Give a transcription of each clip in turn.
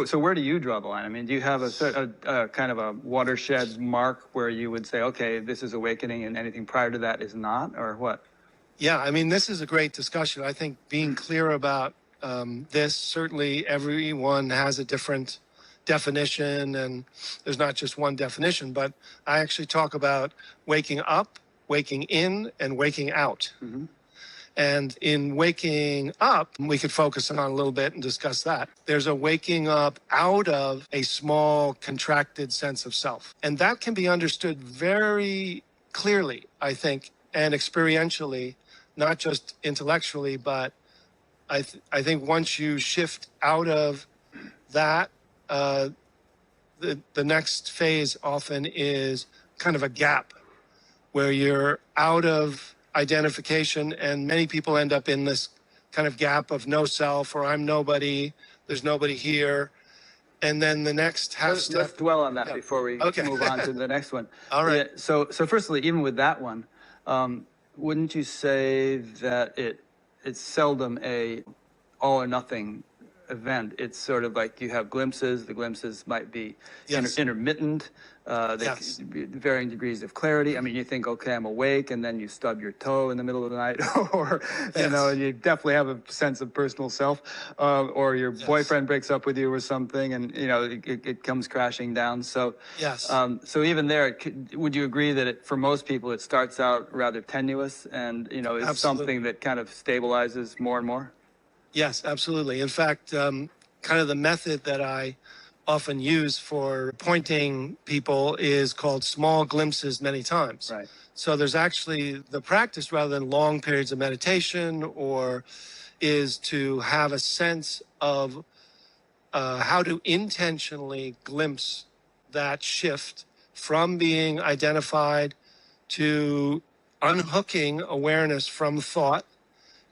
So where do you draw the line? I mean, do you have a kind of a watershed mark where you would say, okay, this is awakening and anything prior to that is not, or what? Yeah, I mean, this is a great discussion. I think being clear about this, certainly everyone has a different definition, and there's not just one definition, but I actually talk about waking up, waking in, and waking out. Mm-hmm. And in waking up, we could focus on a little bit and discuss that. There's a waking up out of a small, contracted sense of self. And that can be understood very clearly, I think, and experientially, not just intellectually, but I think once you shift out of that, the next phase often is kind of a gap where you're out of identification, and many people end up in this kind of gap of no self, or I'm nobody, there's nobody here. And then the next half step. Let's dwell on that before we move on to the next one. All right. Yeah, so firstly, even with that one, wouldn't you say that it's seldom a all or nothing event? It's sort of like you have glimpses. The glimpses might be intermittent. Varying degrees of clarity. I mean, you think, okay, I'm awake, and then you stub your toe in the middle of the night, or you know, you definitely have a sense of personal self, or your boyfriend breaks up with you or something, and you know, it comes crashing down. So so even there, would you agree that for most people it starts out rather tenuous, and you know, is something that kind of stabilizes more and more? Yes, absolutely. In fact, kind of the method that I often use for pointing people is called small glimpses many times. Right. So there's actually the practice, rather than long periods of meditation, or is to have a sense of how to intentionally glimpse that shift from being identified to unhooking awareness from thought,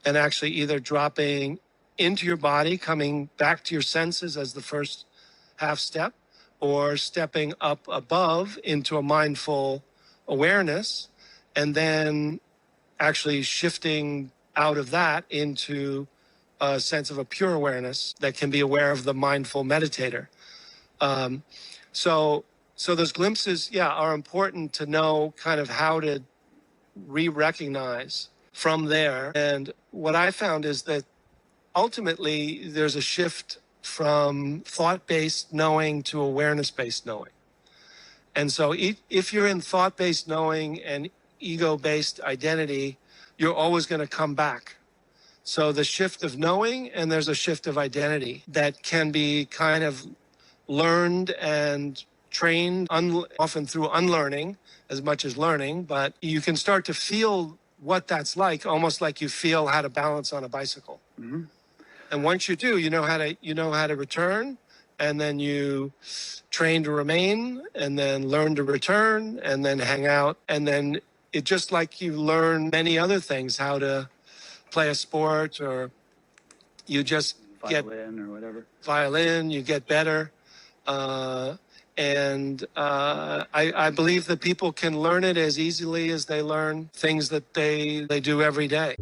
and actually either dropping into your body, coming back to your senses as the first half step, or stepping up above into a mindful awareness, and then actually shifting out of that into a sense of a pure awareness that can be aware of the mindful meditator. So those glimpses, are important to know kind of how to re-recognize from there. And what I found is that ultimately there's a shift from thought-based knowing to awareness-based knowing. And so if you're in thought-based knowing and ego-based identity, you're always going to come back. So the shift of knowing, and there's a shift of identity that can be kind of learned and trained, often through unlearning as much as learning, but you can start to feel what that's like, almost like you feel how to balance on a bicycle. Mm-hmm. And once you do, you know how to return, and then you train to remain, and then learn to return, and then hang out. And then it just like you learn many other things, how to play a sport, or you just violin or whatever. Violin, you get better. And I believe that people can learn it as easily as they learn things that they do every day.